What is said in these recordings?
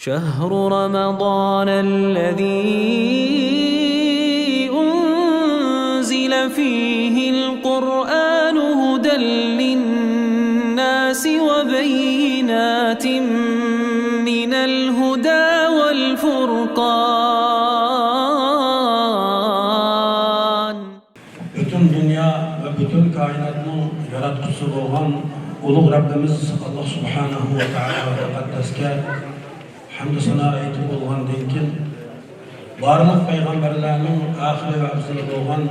شهر رمضان الذي أنزل فيه القرآن هدى للناس وبينات من الهدى والفرقان. Bütün dünya ve bütün kainatın yaratkusu olan Uluğ Rabbimiz Allah Subhanahu ve Teala ve Tekaddeske hamd-ı sana ayetip olğan dinkin barlıq peygamberlerinin ahiri ve afzali olğan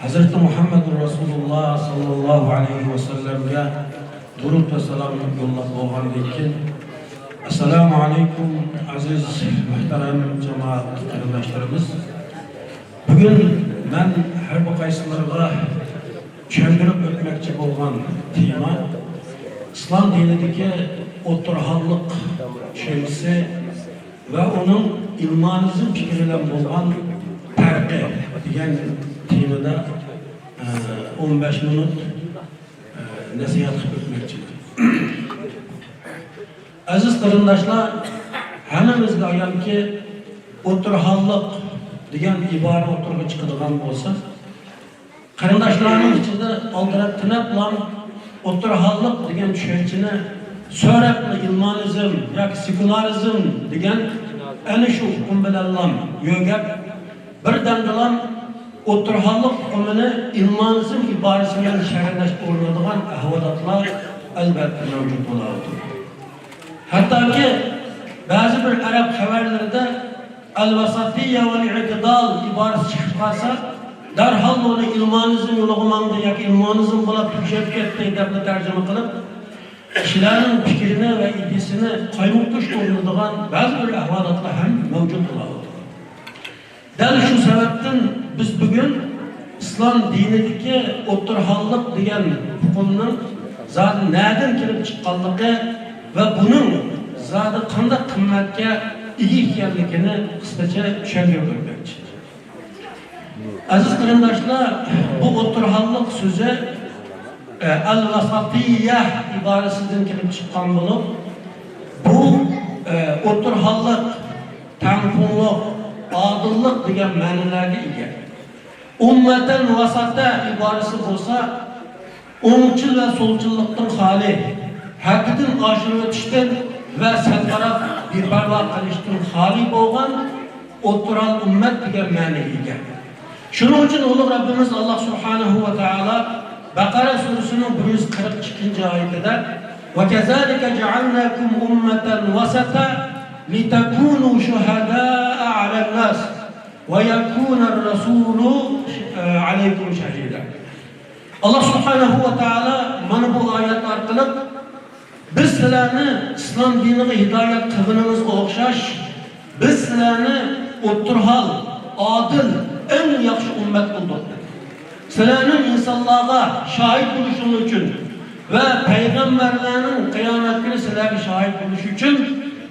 Hazreti Muhammedur Resulullah sallallahu aleyhi ve sellem'e durud ve selam yollap olğan dinkin Esselamu aleyküm aziz muhterem cemaat kardeşlerimiz. Bugün ben her bir qaysilarga çöndürüp ötmekçi olğan tema İslam dinideki oturhallık şemsi ve onun ilmanizm fikriyle olğan terqi degan temada 15 minut nasihat qilib o'tmoqchiman. Aziz qarindoshlar, hammamizga ayonki oturhallık degan ibora o'tirg'i chiqadigan bo'lsa, qarindoshlarning ichida oldirab tinab bilan oturhallık degan tushunchani so'rab ilmonizm yoki sekularizm degan ana shu hukm bilan yo'gab birdan bilan oturhallık hukmini ilmonizm iborasi bilan sharhlash o'rnadigan ahvolotlar albatta mavjud bo'ladi. Hattoki ba'zi bir arab xabarlarida al-vasatiyya vel-i'tidal iborasi chiqib qolsa, darhol uni ilmonizm yo'liga mangdi yoki ilmonizm bo'lib tushib ketdi deb tarjima qilib kişilerin fikrini ve idisini kaymuqtuş o'rnadigan ba'zi bir ahvolotlar ham mavjud bo'ladi. Dal shu sababdan biz bugün İslam dinidagi o'tirhallik degan hukmning zodi nereden kelib chiqqanligi ve bunun zodi qanday qimmatga ega ekanligini qisqacha tushuntirib o'tmoqchi. Aziz qarindoshlar, bu o'tirhallik so'zi al-vasatiyya ibarəsindən kelib çıxan olub, bu oturhallık, tanqunluq, adillıq degan ma'nolarga ega. Ummatan vasata ibarəsi bolsa, o'ngchil va so'lchillikdan xoli, haqqidan oshirib o'tishdan va sarfarab beparvo qilishdan xoli bo'lgan o'tiral ummat degan ma'noga ega. Shuning uchun Uluğ Rabbimiz Allah Subhanahu va Taala Bakara suresinin 142. ayetinde وَكَذَلِكَ جَعَلْنَاكُمْ أُمَّةً وَسَطًا لِتَكُونُوا شُهَدَاءَ عَلَى النَّاسِ وَيَكُونَ الرَّسُولُ عَلَيْكُمْ شَهِيدًا. Allah Subhanahu ve Teala mana bu ayet arqali biz sizlarni islom diniga hidoyat qilganimizga o'xshash biz sizlarni o'tirhal, adil, eng yaxshi ummat qildik. Sizlerinin insanlığa şahit buluşun için ve peygamberlerinin kıyamet günü sizlerine şahit buluşu için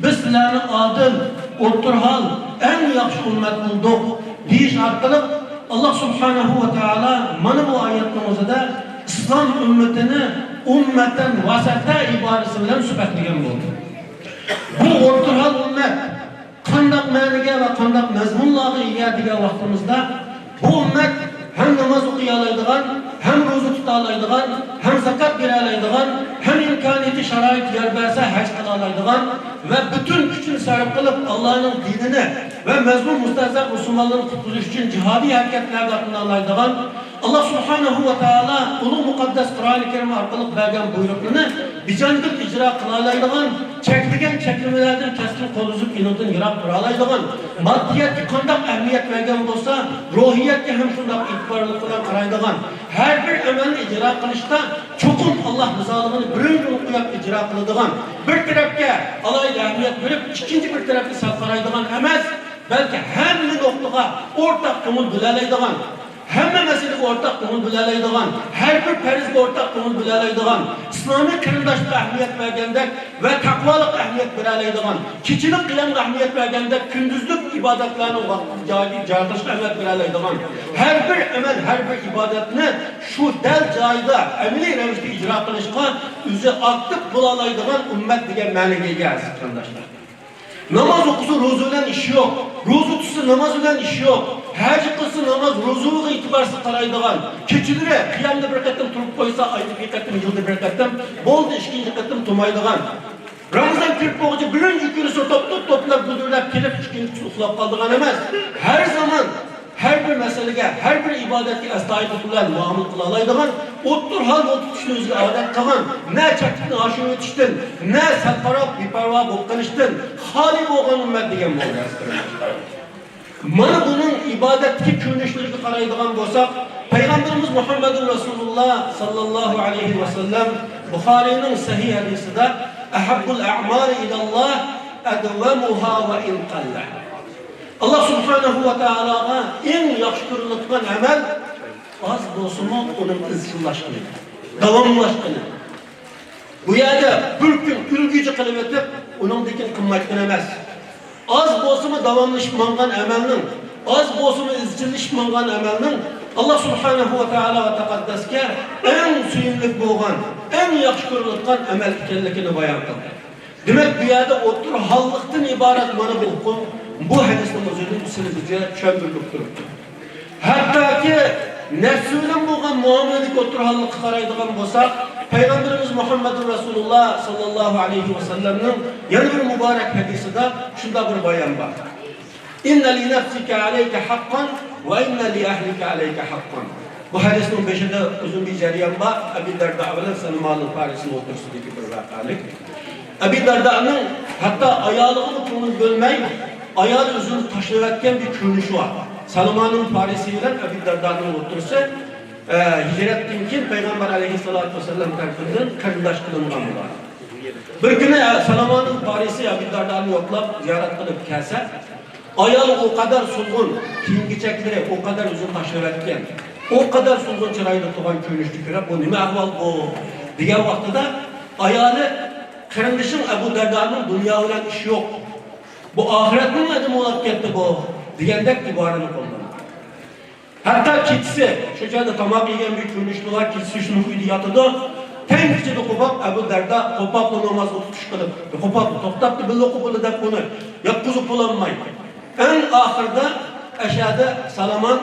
biz sizlerini adil, oturhal, en yaxşı ümmet bulduk deyiş arkalık Allah Subhanahu ve Teala mana bu ayetimizde İslam ümmetini ümmetten vasata ibaresi bilen sübetligen buldu. Bu oturhal ümmet kandak meniga ve kandak mezmunlağı iyadiga vaktimizde bu ümmet hem namaz okuyalaydıgan, hem roza tutalaydıgan, hem zakat beralaydıgan, hem imkaniyeti şarait yer verse hac kılalaydıgan ve bütün gücünü sarf kılıp Allah'ın dinini ve mezmun müstehzek Müslümanların kurtuluş için cihadi hareketlerde kılalaydıgan Allah Subhanahu ve Teala Uluğ Mukaddes Kur'an-ı Kerim arkalık vergen buyruklarını bicandık icra kılalaydıgan, çektigen çekilmelerden keskin koluzup inodun yırak kılalaydıgan, maddiyetki kandak ehmiyet vergen olsa, ruhiyetki hem şundak itibarlıklar karaydıgan, her bir emelini icra kılışta çokum Allah rızalığını bir okuyup icra kılıdıgan, bir tarafke alaylı ehmiyet verip, ikinci bir tarafke sarfaraydıgan emez, belki hem bir noktaga ortak kumul bilalaydıgan, Hemme mesele ortak konu bilalaydıgan, her bir perizge ortak konu bilalaydıgan, İslami kırındaşlık ahmiyet vergendek ve takvalık ahmiyet bilalaydıgan, kiçilik kılan ahmiyet vergendek, kündüzlük ibadetlerinin cahildaşlık ahmiyet bilalaydıgan, her bir emel, her bir ibadetini şu del cahida, emeli revişte icra kılışkan, üzü aktif bulalaydıgan ümmet diye meliğe gelsin kırındaşlar. Namaz okusa roza bilen işi yok. Roza tutsa namaz bilen işi yok. Hacı kılsa namaz rozalığa itibarsız qaraydigan. Keçilere qiyamda bir qatam turib qo'ysa, ayda bir qatam, yilda bir qatam, bo'ldi ikkinchi qatam turmaydigan. Ramazan kirib bo'lguncha birinchi kuni to'plab gudurlab kelib, ikkinchi kuni uxlab qoldigan emas. Har zaman her bir meselege, her bir ibadetki estağfurullah muamele kıla alaydigan, o'ttir hal bo'lib tutishni o'ziga odat qilgan, ne chaklikni oshirib o'tishdan, ne satqaroq beparvo bo'lib qolishdan xoli bo'lgan ummat degan bo'ldi. Mana buning ibodatdagi ko'rinishlariga qaraydigan bo'lsak, Payg'ambarimiz Muhammad Rasululloh sallallohu alayhi va sallam Buxoriyning sahih hadisida ahabbul a'mali ilalloh adwamuha va in qalla. Allah subhanahu wa ta'ala'a en yaxshi ko'riladigan amal az bo'lsa-mu uning izchillashgani, davomlashgani. Bu yerda bir kun ulg'iji qilib o'tib, uningdan qimmatli emas. Az bo'lsa-mu davomlashib mangan amalning, az bo'lsa-mu izchillashib mangan amalning Allah subhanahu wa ta'ala va taqaddasga en suyimli bo'lgan, en yaxshi ko'riladigan amal ekanligini bayon qildi. Demak, bu yerda o'tir halliqdan iborat mana bu hukm bu hadisning o'zini bizga tushuntirib turibdi. Hattoki nafsi bilan bo'lgan muomalaga o'tirganlikqa qaraydigan bo'lsak, Payg'ambarimiz Muhammad Rasululloh sallallohu alayhi va sallamning yana bir muborak hadisida shunday bir bayon bor. Inna li nafsika alayka haqqan va inna li ahlika alayka haqqan. Bu hadisning beshida uzun bir jarayon bor. Abu Darda bilan Salmonul Farisning o'tirishidagi bir voqealik. Abu Darda'nın hatta ayağını konuyu bölmey, ayağı özünü taşıyakken bir görünüşü var. Salman'ın Farisi ile Abu Darda'nın otursa, hicretten kim Peygamber aleyhissalatü vesselam tarafından kardeş kılıngan var. Bir gün Salman'ın Farisi Abu Darda'nı yoklap ziyaret kılıp kelse, ayağı o kadar sulgun, kiyim-kechekleri o kadar uzun taşıyakken, o kadar sulgun çırayda tuğan görünüştü ki, bu ne ahval bu? Diğer vakitte ayağını kardeşim Abu Darda'nın dünya olan işi yok. Bu ahiretin adımı olarak gitti bu. Diyendek ibarını kullanır. Hatta kitsi, şöyle tamak yiyen bir görünüşlü var, kitsi şunu kuydu yatıdı. Tenkçe de kopap Abu Darda, kopaplı namazı tutuş kılıp, kopaplı, toktaplı, billi okupalı da bunu yapkızıp bulanmayın. En ahırda aşağıda Salaman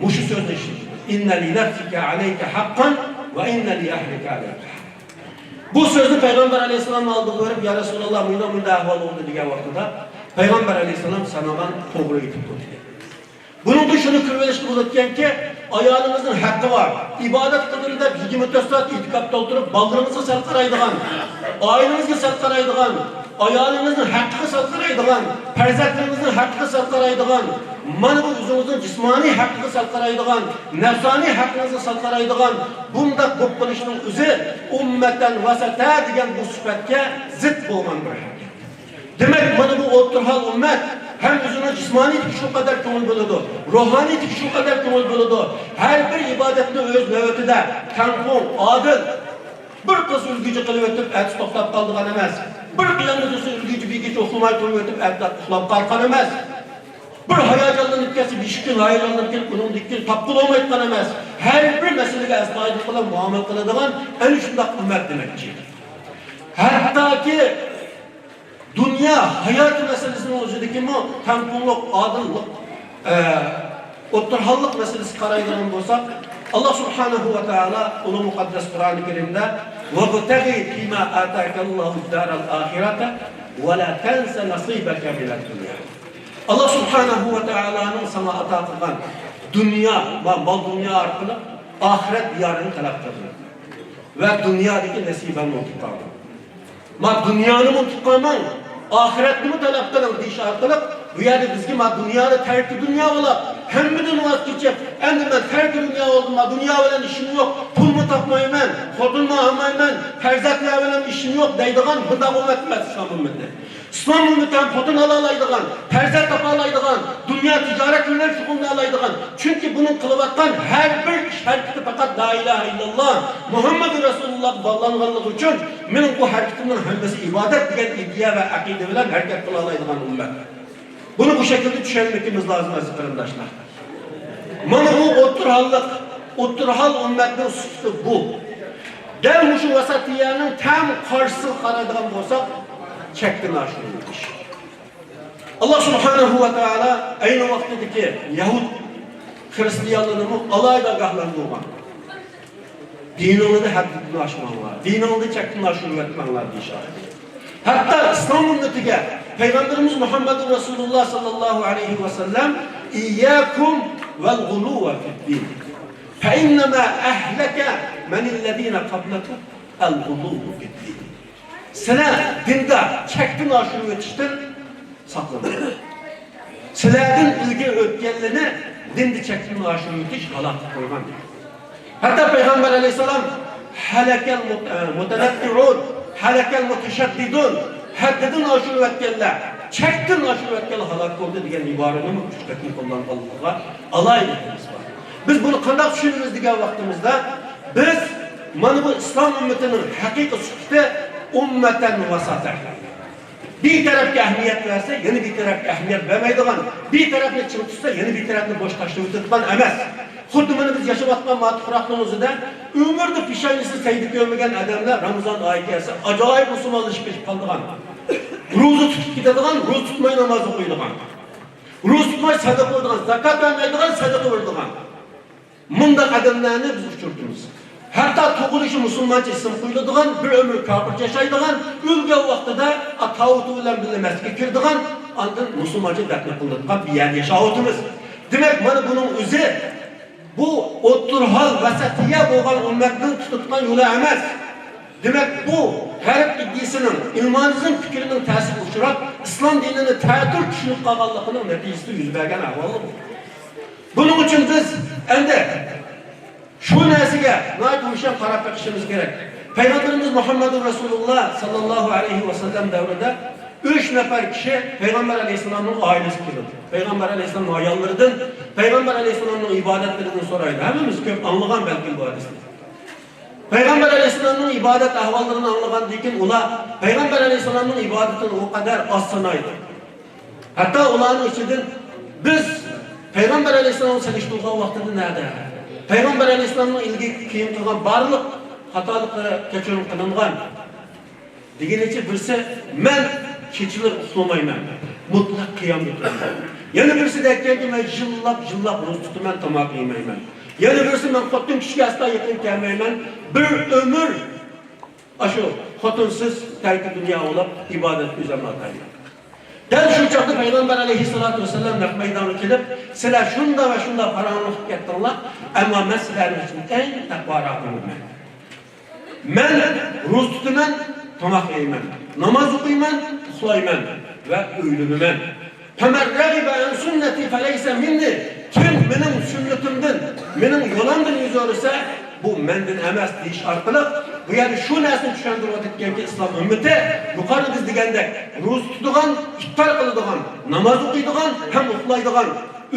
muşu sözünü işitti. İnne li nefsike aleyke hakkan ve inne li ahlike aleyke. Bu sözü Peygamber aleyhisselam aldı görüp ya Resulallah mühinde ahval oldu diye vakitte Peygamber aleyhisselam sanadan doğru gidip durdu. Bunun dışını kırvelişli bulurken ki ayağınızın hakkı var. İbadet kılırında 24 saat itikapta oturup baldırınızı salqaraydıgan, ailenizi salqaraydıgan, ayağınızın hakkı salqaraydıgan, perzatlarınızın hakkı salqaraydıgan, mana bu özünüzün cismani hakkı salqaraydıgan, nefsani hakkınızı salqaraydıgan, bunda kopuluşunun özü ummetten vasata diyen bu sübetke zıt bulman bir hareket. Demek mana bu oturhal ümmet hem özüne cismani şu kadar köngül bölüdü, ruhani şu kadar köngül bölüdü. Her bir ibadetini öz növetide, tampon, adil, bir kız ülgücü kılıp ötüp eti toplap kaldıgan emez. Bir kıyanlıcısı ülgücü bir gece okumay kılıp ötüp eti toplap kalkan emez. Bir hayacanlanıp kesip, işkin hayacanlanıp gelip bunun dikkin tapkıl olmayıptan emez. Her bir meseleye esnaydı kılan, muamele kıladıgan en üçündak ümmet demekçi. Hatta ki dünya hayatı meselesinin özüdeki mi tempunluk, adıllık, oturhallık meselesi karaydıran olsak Allah subhanahu ve teala onu mukaddes Kur'an-ı Kerim'de وَبْتَغِي فِيمَا آتَاكَ اللّٰهُ الدَّارَ الْآخِرَةَ وَلَا تَنْسَ نَصِيبَكَ مِنَ الدُّنْيَا. Allah subhanahu ve teala'nın sana ata kılgan dünya, mal dünya arkalı ahiret diyarını talep kılır. Ve dünyadaki nesibeni tutar. Ma dünyanı mı tutmaman, ahiretini mi talep kılır diye şartılık, bu yerde bizgi ma dünyada terk dünya ola, hem mi de nuvaz geçip, hem de ben terk dünya oldum, ma dünya olan işim yok, pul mu tapmayım ben, hodun mu almayım ben, terzakla olan işim yok, deydiğen bunda ümmetmez İslam ümmeti. İslam ümmetinden hodun alalaydıgan, terzak tapalaydıgan, dünya ticaret ürünler şukunla alaydıgan. Çünkü bunun kılıvattan her bir iş hareketi fakat la ilahe illallah, Muhammed Resulullah bağlanğanlığı için, benim bu hareketimin hemmesi ibadet diyen iddia ve akide bilen hareket kılalaydıgan ümmet. Bunu bu şekilde düşünmekimiz lazım aziz arkadaşlar. Mana bu oturhal ümmetin suçu bu. Del şu vasatiyanın tam karşısı karadığım olsak çektin aşırıymış. Allah subhanahu ve teala aynı vaktdeki Yahud Hristiyanlığını alayda gahlandırgan. Dinini de haddini aşmanlar, dinini de çektin aşırı etmenler diyişar. Hatta İslam ümmetiga Peygamberimiz Muhammed Resulullah sallallahu aleyhi ve sellem İyyâkum vel guluve fi'd-din. Fe innemâ ehleke menillezîne qablekum el guluve fi'd-din. Sizler dinde çektin aşırı etiştin saklanın. Sizlerden ilgi ötkenlerini dinde çektin aşırı etiş halak koyman. Hatta Peygamber aleyhisselam halekel mutenatti'un, halekel muteşeddidun, haddedin aşırı etkenler, çektin aşırı etkenler halak oldu diyen ibareni mi küçüklerini kullanıp Allah'a alay ediniz var. Biz bunu kandak düşünürüz diyen vaktimizde biz bu İslam ümmetinin hakiki sütte ümmeten vasatı. Bir tarafga ehemmiyet verse, yeni bir tarafga ehemmiyet vermeydiğen, bir tarafını çıkırtırsa, yeni bir tarafını boş taşlayıp emez. Xuddi mana biz yashab atgan matbuotlarımızda ömürde pişaynisi saydı görmegen adamlar Ramazan ayı gelse acayip musulmonlashib ketib qolgan. Ro'za tutib ketadigan, ro'za tutmay namoz o'qiydigan. Ro'za tutmay sadaqa qiladigan, zakat bermaydigan, sadaqa beradigan. Bunday adamlarni biz uchirtamiz. Hatta tug'ilishi musulmoncha ism qo'yiladigan, bir umr kofircha yashaydigan, o'lgan vaqtida tavhid bilan birga masjidga kiradigan, ondan musulmoncha dafn qilinadigan bir yer yashayotimiz. Demak, mana buning o'zi bu o'ttirhol vasatiya bo'lgan ummatning tutgan yo'li emas. Demak, bu g'arb iddiasining, ilmonizm fikrining ta'sir uchrab, islom dinini ta'til tushunib qolganligining natijasida yuz bergan ahvol bu. Buning uchun biz endi shu narsaga noyatmisham qarab chiqishimiz kerak. Peygamberimiz Muhammed Resulullah sallallahu aleyhi ve sellem davrida 3 nafar kişi Peygamber Aleyhisselam'ın ailesi kirdi. Peygamber Aleyhisselam'ın ayarlarından, Peygamber Aleyhisselam'ın ibadetlerinden soraydı. Hepimiz köp anlayan belki bu hadisini. Peygamber Aleyhisselam'ın ibadet ahvallarını anlayan dikin ula Peygamber Aleyhisselam'ın ibadetini o kadar az sanaydı. Hatta ulanın içinden biz Peygamber Aleyhisselam'ın seliştiği vaktinde nerede? Peygamber Aleyhisselam'ın ilgi kiyim kılgan barlık hatalıkları keçirim kılıngan. Degeniçe birisi men keçilir uxlamayman. Mutlaq qiyam etmayman. Yana birisi de aytganki men jillab ro'za tutaman, tomoq yemayman. Yana birisi men xotin kishiga asla yaqin kelmayman. Bir ömür ashu xotinsiz tarki dunyo olib ibodat o'zimni atayman. Dal shu chaqda Peygamber Aleyhissalatu vesselam naq maydoniga kelib, sizlar shunda va shunda farovonlik ketdinglar, ammo men sizlar uchun eng taqvoroqman. Men ro'za tutaman, tomoq yeyman, namoz o'qiyman, uxlayman ve o'ylunuman. Faman ragiba an sunnati falaysa minni. Kim mening sunnatimdan, mening yo'limdan yuz o'rsa, bu mendan emas deyish orqali bu yerda shu narsani tushuntirib o'tganki islom ummati yuqori biz degandek ro'za tutadigan, iftor qiladigan, namoz o'qiydigan, ham uxlaydigan,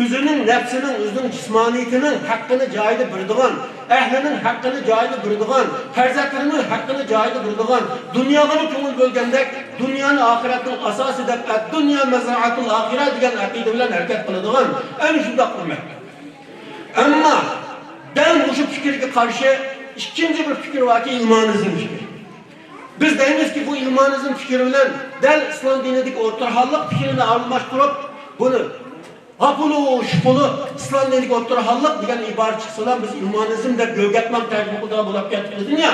o'zining nafsining, o'zining jismoniyatining haqqini joyida beradigan, ahlining haqqini joyida beradigan, farzandlarining haqqini joyida beradigan, dunyoga ko'ngil bo'lgandek, dunyoni oxiratning asosi deb, dunyo mazraatul oxirat degan aqida bilan harakat qiladigan, ana shunday qilmak. Ammo dal bu fikrga qarshi ikkinchi bir fikr varki ilmonizm fikri. Biz deymizki bu ilmonizm fikri bilan dal islom dinidagi o'rtahallik fikrini almashtirib, buni Apulu, şupulu, İslam dedik o'ttirhallik degan ibora chiqsalar biz ilmonizm deb yo'gatmam tarjimada bo'lib ketdi ya.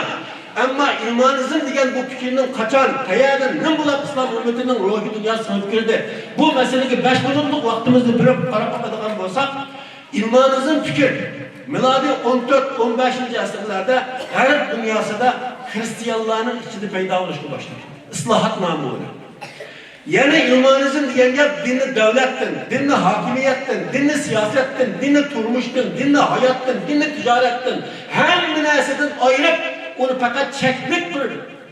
Ammo ilmonizm degan bu fikrning qachon, qayerdan, nima bo'lib islom ummatining ruhi dunyosiga singib kirdi? Bu masalaga 5 minutlik vaqtimizni berib qarab qo'yadigan bo'lsak, ilmonizm fikr milodiy 14-15 asrlarda g'arb dunyosida xristianlarning ichida paydo bo'lishga boshladi. Islohot nomi bilan. Yani ilmonizm degan gap dinni davlatdan, dinni hokimiyatdan, dinni siyosatdan, dinni turmushdan, dinni hayotdan, dinni tijoratdan, hamma narsadan ayirib, uni faqat cheklik bir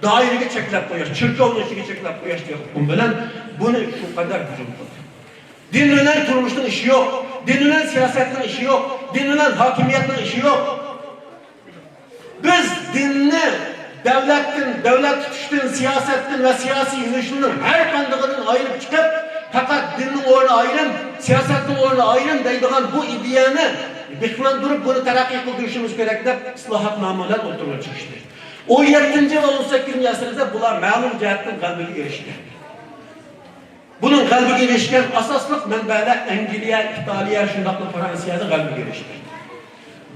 doiraga cheklab qo'yish, chirkovning ichiga cheklab qo'yish degan hukm bilan buni shu qadar hujum qildi. Din bilan turmushning ishi yo'q, din bilan siyosatning ishi yo'q, din bilan hokimiyatning ishi yo'q. Biz dinni devletin, devlet tutuştuğun siyasetin ve siyasi yönetişinin her kandıgının ayrılıp çıkıp fakat dinin orada ayrım, siyasetin orada ayrım deydiğen bu iddianı bıklandırıp bunu terakki kıldırışımız gerek de ıslahat nameler oturmaya çıkıştı. O 17. ve 18. asırda bunlar malum cihetten kalbine erişti. Bunun qalbiga erişken asaslık mənbələr Angliya, İtaliya, şundaqlı Fransiyada qalbiga erişdi.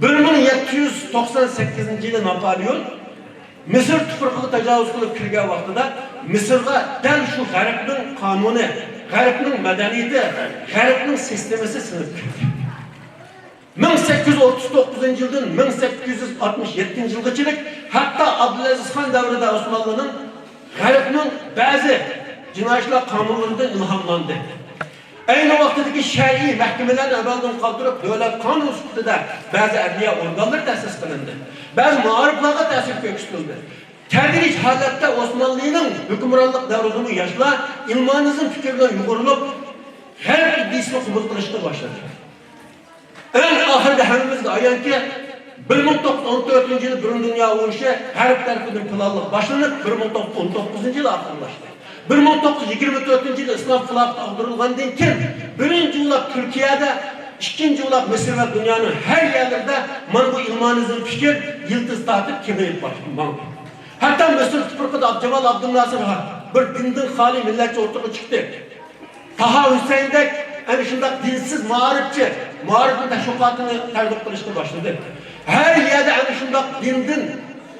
1798 yılı Napolyon Mısır tufurqılı təcavüz qılıb kirgan vaqtida Mısırga dal şu G'arbning qonuni, G'arbning madaniyati, G'arbning sistemasi sinib kirdi. 1839 yıldan 1867 yılgachilik hatta Abdülaziz Han davrida Osmanlı'nın G'arbning ba'zi jinoyatlar qonunlaridan ilhomlandi. Aynı vaqtdagi shar'iy mahkamalarni amaldan qoldirib, davlat qonun ustida ba'zi adliya organlar ta'sis qilindi. Ba'zi ma'riflarga ta'sir ko'rsatildi. Tadrij holatda Osmanlı'nın hukmronlik davrida yoshlar ilmonizm fikrdan yuqorilib, G'arb iddiasini qabul qilishga boshladi. En ahirde hammamizga ayonki 1914 yılı Birinci Dünya Urushi G'arb tarafidan planlab boshlanib 1919 yılı oxirlashdi. 1924 yılı İslam xilofati ag'darilgandan keyin birinchi ulab Turkiyada, ikkinchi ulab Misr va dunyoning har yerlarida mana bu ilmonizm fikr yıldız tortib kengayib bormoqda. Hatta Misr tuprog'ida Abdjamal Abdunasir bir dindan xoli millatchi o'rtaga chiqdi. Taha Hüseyin'dek yani şundak dinsiz mağripçi, mağripin teşvikatını tercih kılıştı başladı. Her yerde yani şundak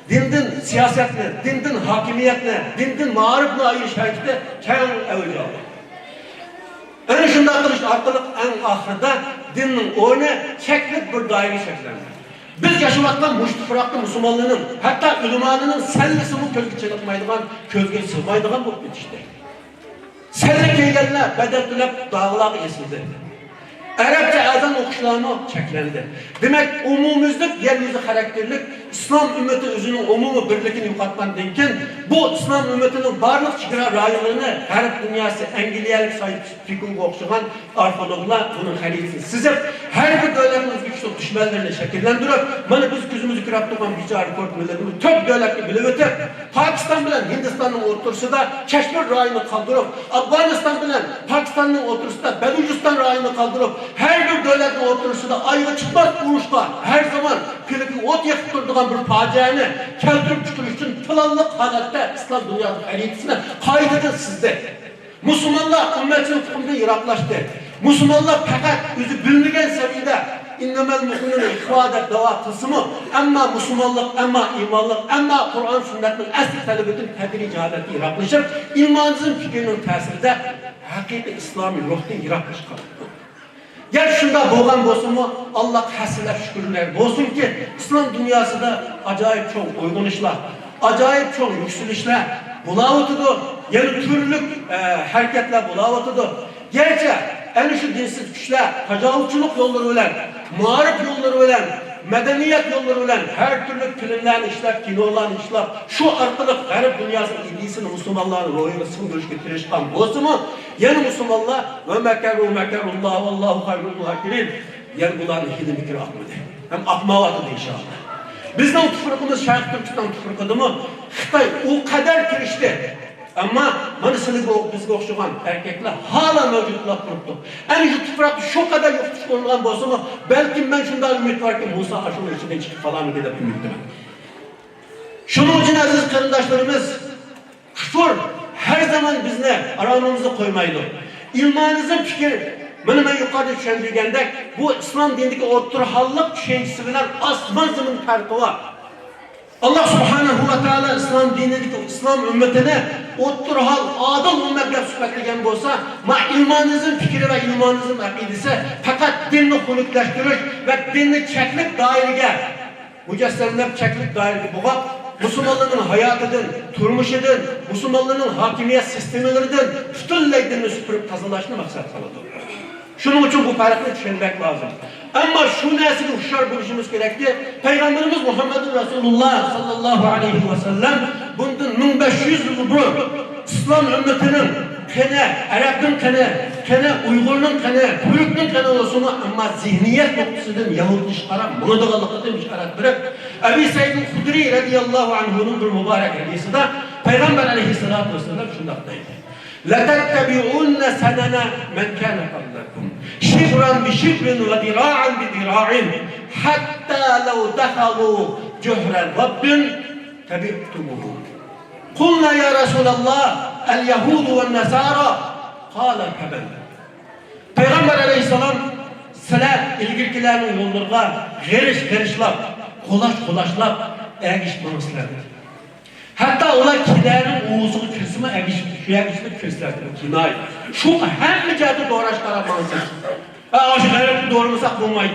dindin siyasetine, dindin hakimiyetine, dindin mağripine ayırış hareketi kendi evliya oldu. Yani şundak kılıştı artık en ahırda dinin oyunu çeklik bir daire şeklendi. Biz yaşamaktan muştifraklı Müslümanlığının, hatta ülümanının sellisi bu közge çıkmaydıgan, közge sığmaydıgan bu bitişti. Sellik eylerler, bedeltülep dağlar esildi. Arapça azan okuşlarına çeklendi. Demek umumizlik, yeryüzü karakterlik, İslam ümmeti özünün umumu birlikini yukartmandan keyin bu İslam ümmetinin barlık çıkıra rayonlarını G'arb dünyası Angliyalık fikirge okşayan arkeologlar bunun haritesini sizip her bir devletin özgürlük düşmanlarını şekillendirip bana biz gözümüzü kırap tutan biçare kort milletimiz tök devletli bilip ötüp Pakistan bilen Hindistan'ın oturusunda Keşmir rayonu kaldırıp Afganistan bilen Pakistan'ın oturusunda Belucistan rayonu kaldırıp her bir devletin oturusunda ayrı çıkmaz uğuşlar her zaman Filipin ot yakıp durduğun bir facianı keltirip çıkır için planlık halatta İslam dünyası haritesine kaydedin sizde. Müslümanlar ümmetin tutumda iraklaştı. Müslümanlar fakat yüzü bilmegen seviyede innemel mu'minun ihvadet dava tısımı ama Müslümanlık, ama imanlık, ama Kur'an sünnetinin asli talebetin tedrici haleti iraklaşıp imanınızın fikrinin tesirinde hakiki İslami ruhtan iraklaşıp kaldı. Gel şunda boğan bolsun mu Allah hasılar şükürler bolsun ki İslam dünyası da acayip çok uygun işler, acayip çok yükselişler bulavutudu, yani türlük hareketler bulavutudu. Gerçi en şu dinsiz güçler, tecavüzçülük yolları ölen, muharip yolları ölen, medeniyet yolları ölen, her türlü filmlerini işlep, kinolarını işlep, şu arkalık G'arb dünyasının iddiasını Müslümanların ruhuyla sığdırış getirişken bolsun mu? Yani Müslümanlar ve mekeru mekerullah vallahu hayrul muhakirin. Yani bunların hili fikir akmadı. Hem akmavatıdı inşallah. Bizden tufurkumuz Şarkı Türkistan tufurkudu mu? Xitay o kadar kirişti. Ama manısını bizge okşuğan erkekler hala mevcutlar kuruptu. Yani şu tufrak şu kadar yoktuş konulan bolsa mu? Belki ben şundan ümit var ki Musa Haşur'un içinden çıkıp falan mı gidip ümittim. Şunun için aziz kardeşlerimiz küfür her zaman bizne aramamızı koymaydı. İlmanizm fikir, ben yukarıda düşündüğümde bu İslam dinindeki oturhallık şeysi bilen asman zemin farkı var. Allah subhanahu ve teala İslam dinindeki İslam ümmetine oturhal adil ümmetle sübetligen bolsa ma ilmanizm fikri ve ilmanizm akidisi fakat dinni huluklaştırış ve dinni çeklik dairege mücessemlep çeklik dairege buğab Müslümanlığın hayatıdın, turmuşudun, Müslümanlığın hakimiyet sistemlerinden bütünley dinni süpürüp tazalaşını maksat kaladı. Şunun için bu farkını düşünmek lazım. Ama şu nesli uşar buluşumuz gerekti. Peygamberimiz Muhammed Resulullah sallallahu aleyhi ve sellem bundan 1500 yıl bu İslam ümmetinin kene, Arap'ın kene, Uygur'un kene, Türk'ün kene olsun ama zihniyet noktasından Yahudi çıkaran, bunu da Allah'tan çıkaran bırak. Ebi Said Hudri radiyallahu anhu'nun bir mübarek hadisi de Peygamber aleyhissalatü vesselam şundaktaydı. لَتَتَّبِعُنَّ سَنَنَ مَنْ كَانَ قَبْلَكُمْ شِبْرًا بِشِبْرٍ وَذِرَاعًا بِذِرَاعٍ حَتَّى لَوْ دَخَلُوا جُهْرَ رَبٍّ تَبِعْتُمُهُ قُلْنَا يَا رَسُولَ اللّٰهِ الْيَهُودُ وَالنَّسَارَى qala kabal. Peygamber aleyhisselam sizlar ilgirkilarning yo'llariga g'irish-g'irishlar, qo'lash-qo'lashlab ergishmaysizlar. Hatta ular kilerinin uğuzuğu kısmı ergişlik kıslar. Kinay. Şu hem cihazı doğraşlara bağımsız. Aşı gayreti doğramasak bulmaydı.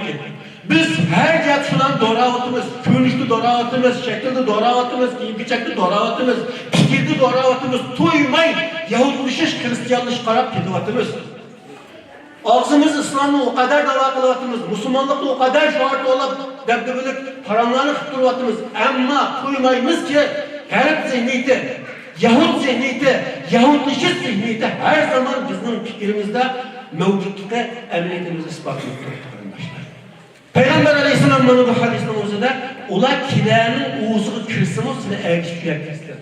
Biz her cihat şudan doğravatımız, könüşlü doğravatımız, şekilde doğravatımız, giyimçekli doğravatımız, fikirli doğravatımız, tuymay, Yahudlaşış, Hristiyanlış karab gidivatımız. Ağzımız İslam'la o kadar dava kılıvatımız, Müslümanlıkla o kadar şuart olup, debdebelik paramlarını kıttırvatımız. Ama tuymayımız ki, Garip zihniyeti, Yahud zihniyeti, Yahudlaşış zihniyeti her zaman bizim fikrimizde mevcutluğu emniyetimizi ispatlıktır. Peygamber aleyhisselam'ın bu hadisinin olsa ular kilerinin uğuzuğu kırsımı size ergişkiler kırsılar.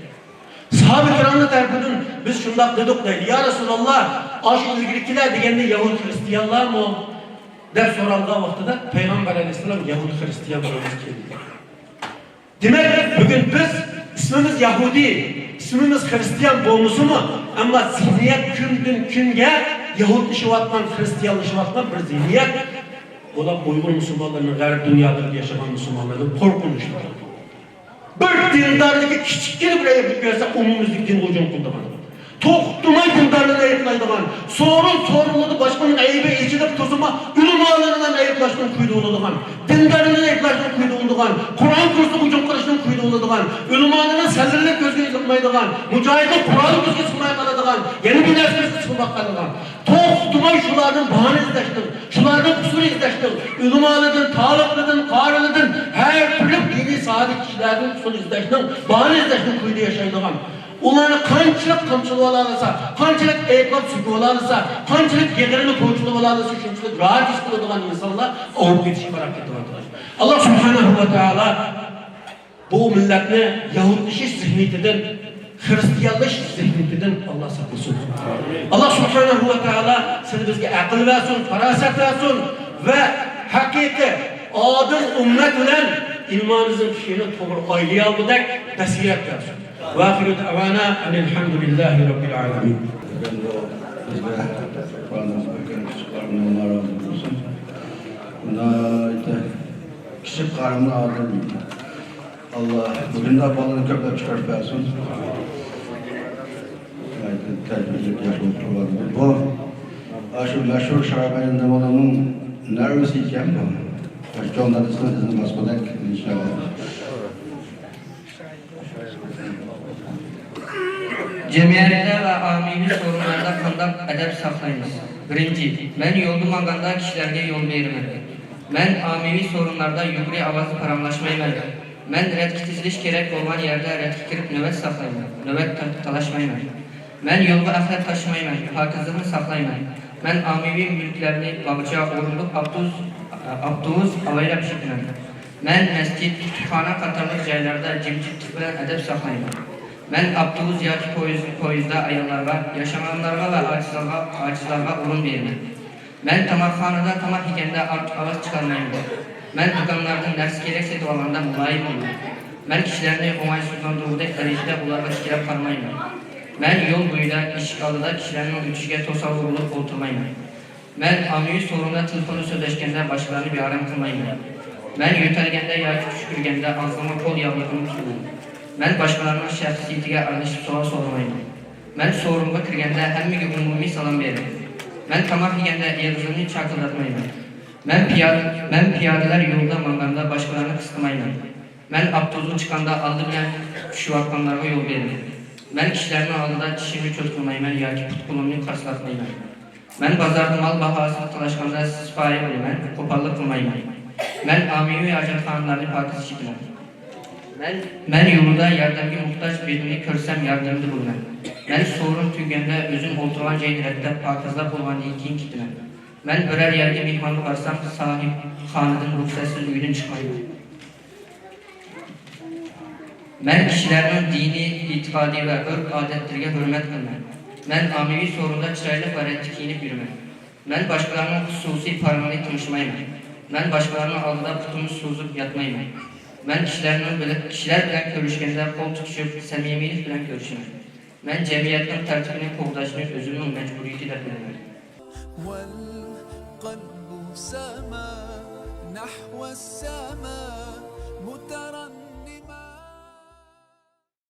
Sahabe-i kiramın tarafından biz şundak dedik deydi. Ya Resulallah, aşı ilgilikiler degende Yahud Hristiyanlar mı? Der soraldığı vaxtıda Peygamber aleyhisselam Yahud Hristiyan olmaz keldi. Demek bugün biz ismimiz Yahudi, ismimiz Hristiyan boğmusu mu? Ama zihniyet günden günge Yahudlaşıvatman, Hristiyanlaşıvatman bir zihniyet. O da Uygur Müslümanlarının, garip dünyada yaşayan Müslümanların korkunçluğu. Bir dindarlığı küçükken bile yapıp görse umumuzluk din hocam kullanır. Toxtumay dindarlığını ayıplaydıgan, sorunladı başkanın ayıbı içilip tozuma, ülümalarından ayıplaştığını kuydu oluduğun, dindarlığını ayıplaştığını kuydu oluduğun, Kur'an kursu hücum kılıştığını kuydu oluduğun, ülümalarının sezirlik gözüne yıkılmaydıgan, mücahidin Kur'an'ı gözüne sıkmaya kalıdıgan, yeni bir nesli sıkılmak kalıdıgan, toxtumay şulardan bahane izleştin, şulardan kusur izleştin, ülümalıdın, tağlıklıdın, qarılıdın, her türlü dini saadet kişilerden kusur izleştin, bahane izleştin kuydu yaşaydıgan. Onları kançılık kamçılı olanırsa, kançılık eyklap sütü olanırsa, kançılık yeğerini koyçulu olanırsa, şunçılık rahat istiyor olan insanlar avup geçişi merak ettiler. Allah subhanahu ve teala bu milletini Yahudlaşış zihniyetinden, Hristiyanlaşış zihniyetinden Allah saklasın. Allah subhanahu ve teala sizi bizge akıl versin, faraset versin ve hakiki adil ümmet bilen ilmanızın şeyini doğru aylayalmadak basiret versin. وآخر دعوانا أن الحمد لله رب العالمين. Küçük karımını aldım. Allah bugün de balını köpek çıkarıp versin. Terbiyecek yaşam kurbanı. Bu aşırı meşhur şarabenin demonunun nervisi iken bu. Başka onların sınırını basmadak inşallah. Cemiyette ve amili sorunlarda kandaq edep saklayınız. Birinci, ben yoldu manganda kişilerge yol veririm. Ben amili sorunlarda yugri avazı paramlaşmayım. Ben retkitizliş gerek olan yerde retki kirip nöbet saklayım. Nöbet talaşmayım. Ben yolgu ahlak taşımayım. Hakızlığını saklayım. Ben amili mülklerini bağıca, orunluk, abduz, avayla pişirdim. Ben mescid, kütüphane katarlık yerlerde cimcitlik bilen edep saklayım. Ben abduz yaki poyuzda ayınlarga, yaşamanlarga ve acizlarga orun veririm. Ben tamakhanada tamak ikende avaz çıkarmayım. Ben hıkanlardan ders gerekse dualarında mulayim olum. Ben kişilerini onaysızlandırıldaki derecede ularga tikilip kalmayım. Ben yol boyuyla, işgalıda kişilerin ütüşge tosavvur olup oturmayım. Ben amiyü sorunda telefonu sözleşkende başkalarını bir aram kılmayım. Ben yötelgende yaki düşkürgende ağzıma kol yavrularını tutuyorum. Ben başkalarının şəxsiyyətigə aralışıb sual sormayım. Ben sorumga kirgende həmmigi umumi salam veririm. Ben tamak yiyende yıldızını çakıldatmayım. Ben piyadeler yolda manganda başkalarını kıstırmayım. Ben abduzlu çıkanda aldı bilen şuvatmanlarga yol veririm. Ben kişilerin aldıda dişimi çözgülmayım yaki putkulumunu karşılatmayım. Ben bazarda mal bahası talaşkanda sipahi olayım. Kopallık kılmayım. Ben amiyü hacatxanalarını pakız işitirim. Ben yolunda yardımcı muhtaç birini görsem yardımcı bulunam. Ben sorun tüygende özüm oturan ceydirette pakızlap olan ilkin kitinem. Ben örer yerde mihmanı varsam sahip hanıdın ruhsasız üyden çıkmayım. Ben kişilerin dini, itikadi ve örf adetlerine hürmet kılmam. Ben amevi sorunda çıraylık ve rettik giyinip yürümem. Ben başkalarının hususi parmağını tanışmayım. Ben başkalarının aldıda putumu suzup yatmayım. Ben kişiler bilen görüşkende kol tutuşup, samimilik bilen görüşürüm. Men cemiyetning tartibini qo'llashni o'zimning majburiyati deb bilaman. والقلب سما نحو السماء